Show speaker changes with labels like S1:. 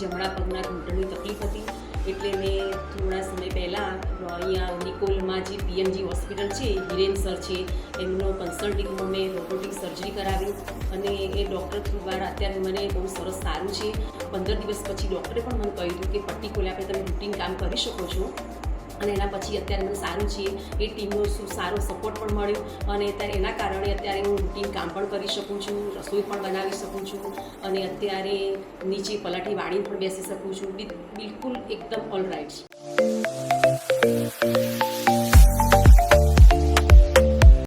S1: જમણા પગના ઘૂંટણની તકલીફ હતી, એટલે મેં થોડા સમય પહેલાં અહીંયા નિકોલમાં જે પીએમજી હોસ્પિટલ છે, હિરેન સર છે, એમનો કન્સલ્ટિંગમાં મેં રોબોટિક સર્જરી કરાવી અને એ ડૉક્ટર દ્વારા અત્યારે મને બહુ સરસ સારું છે. 15 દિવસ પછી ડૉક્ટરે પણ મને કહ્યું હતું કે પટ્ટી ખોલ્યા આપણે તમે રૂટીન કામ કરી શકો છો, અને એના પછી અત્યારે મને સારું છે. એ ટીમનો સારો સપોર્ટ પણ મળ્યો અને અત્યારે એના કારણે અત્યારે હું રૂટીન કામ પણ કરી શકું છું, રસોઈ પણ બનાવી શકું છું અને અત્યારે નીચે પલાઠી વાળીને પણ બેસી શકું છું. બિલકુલ એકદમ ઓલ રાઇટ છે.